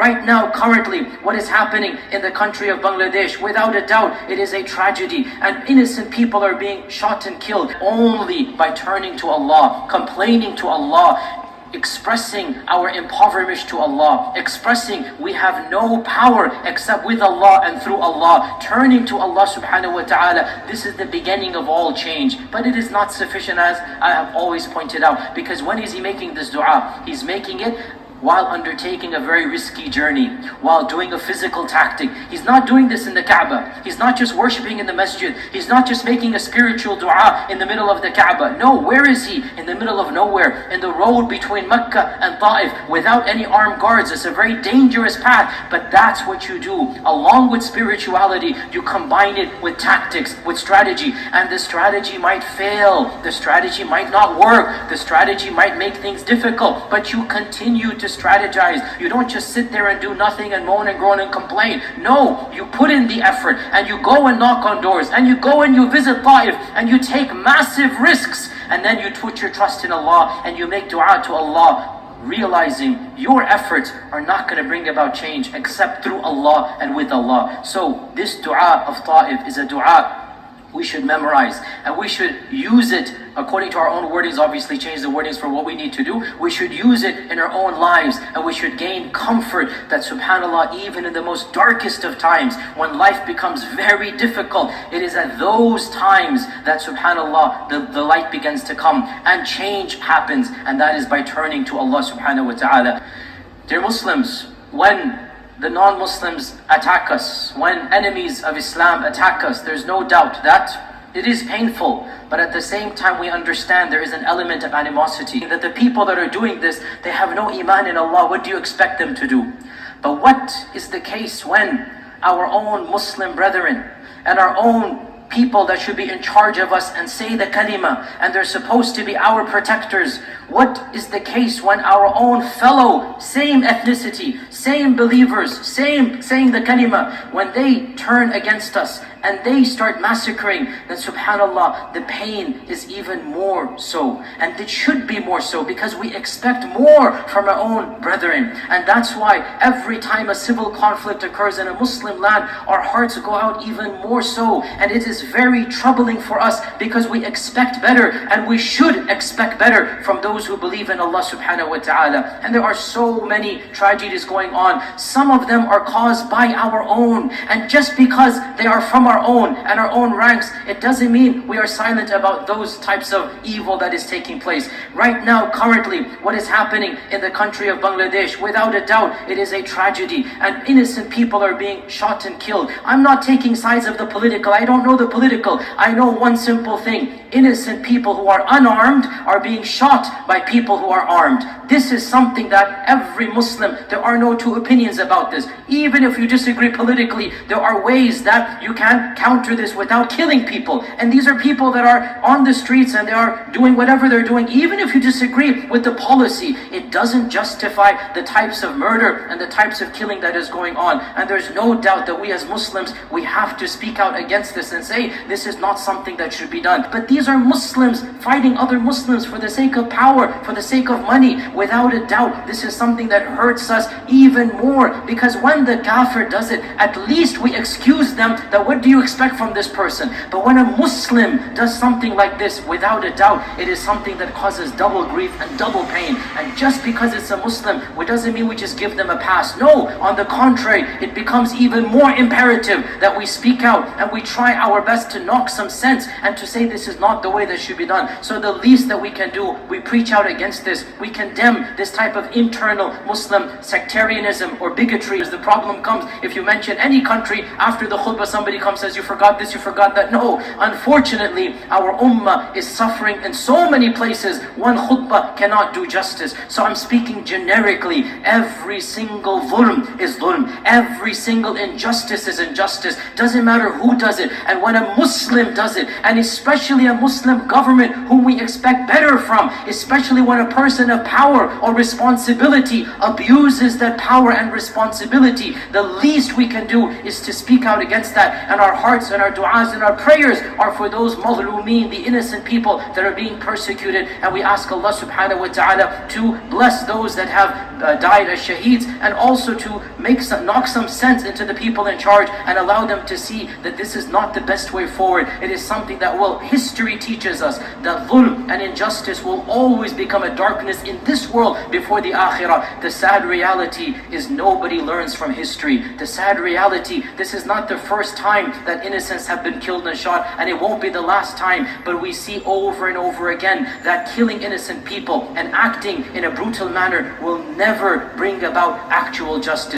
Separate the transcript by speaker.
Speaker 1: Right now, currently, what is happening in the country of Bangladesh, without a doubt, it is a tragedy. And innocent people are being shot and killed only by turning to Allah, complaining to Allah, expressing our impoverishment to Allah, expressing we have no power except with Allah and through Allah, turning to Allah subhanahu wa ta'ala. This is the beginning of all change. But it is not sufficient, as I have always pointed out, because when is he making this dua? He's making it while undertaking a very risky journey, while doing a physical tactic. He's not doing this in the Kaaba. He's not just worshipping in the masjid. He's not just making a spiritual dua in the middle of the Kaaba. No, where is he? In the middle of nowhere, in the road between Mecca and Ta'if, without any armed guards. It's a very dangerous path, but that's what you do. Along with spirituality, you combine it with tactics, with strategy, and the strategy might fail. The strategy might not work. The strategy might make things difficult, but you continue to strategize. You don't just sit there and do nothing and moan and groan and complain. No, you put in the effort and you go and knock on doors and you go and you visit Ta'if and you take massive risks, and then you put your trust in Allah and you make dua to Allah, realizing your efforts are not going to bring about change except through Allah and with Allah. So this dua of Ta'if is a dua we should memorize, and we should use it according to our own wordings. Obviously change the wordings for what we need to do. We should use it in our own lives, and we should gain comfort that subhanAllah, even in the most darkest of times, when life becomes very difficult, it is at those times that subhanAllah the light begins to come and change happens, and that is by turning to Allah subhanahu wa ta'ala. Dear Muslims, when the non-Muslims attack us, when enemies of Islam attack us, there's no doubt that it is painful, but at the same time we understand there is an element of animosity, that the people that are doing this, they have no iman in Allah. What do you expect them to do? But what is the case when our own Muslim brethren and our own people that should be in charge of us and say the kalima, and they're supposed to be our protectors? What is the case when our own fellow, same ethnicity, same believers, same saying the kalima, when they turn against us and they start massacring, then subhanAllah, the pain is even more so. And it should be more so, because we expect more from our own brethren. And that's why every time a civil conflict occurs in a Muslim land, our hearts go out even more so. And it is very troubling for us, because we expect better, and we should expect better from those who believe in Allah subhanahu wa ta'ala. And there are so many tragedies going on. Some of them are caused by our own. And just because they are from our own and our own ranks, it doesn't mean we are silent about those types of evil that is taking place. Right now, currently, what is happening in the country of Bangladesh, without a doubt, it is a tragedy. And innocent people are being shot and killed. I'm not taking sides of the political. I don't know the political. I know one simple thing. Innocent people who are unarmed are being shot by people who are armed. This is something that every Muslim, there are no two opinions about this. Even if you disagree politically, there are ways that you can counter this without killing people. And these are people that are on the streets and they are doing whatever they're doing. Even if you disagree with the policy, it doesn't justify the types of murder and the types of killing that is going on. And there's no doubt that we as Muslims, we have to speak out against this and say, this is not something that should be done. But these are Muslims fighting other Muslims for the sake of power, for the sake of money. Without a doubt, this is something that hurts us even more, because when the kafir does it, at least we excuse them, that what do you expect from this person? But when a Muslim does something like this, without a doubt, it is something that causes double grief and double pain. And just because it's a Muslim, it doesn't mean we just give them a pass. No, on the contrary, it becomes even more imperative that we speak out and we try our best to knock some sense and to say this is not the way that should be done. So the least that we can do, we preach out against this. We condemn this type of internal Muslim sectarianism or bigotry. As the problem comes, if you mention any country, after the khutbah somebody comes and says, you forgot this, you forgot that. No, unfortunately, our ummah is suffering in so many places. One khutbah cannot do justice. So I'm speaking generically. Every single dhulm is dhulm. Every single injustice is injustice. Doesn't matter who does it. And when a Muslim does it, and especially a Muslim government whom we expect better from, especially when a person of power or responsibility abuses that power and responsibility, the least we can do is to speak out against that. And our hearts and our du'as and our prayers are for those mazlumeen, the innocent people that are being persecuted. And we ask Allah subhanahu wa ta'ala to bless those that have died as shaheeds, and also to knock some sense into the people in charge and allow them to see that this is not the best way forward. It is something that history teaches us that dhulm and injustice will always become a darkness in this world before the akhirah. The sad reality is nobody learns from history. The sad reality, this is not the first time that innocents have been killed and shot, and it won't be the last time, but we see over and over again that killing innocent people and acting in a brutal manner will never bring about actual justice.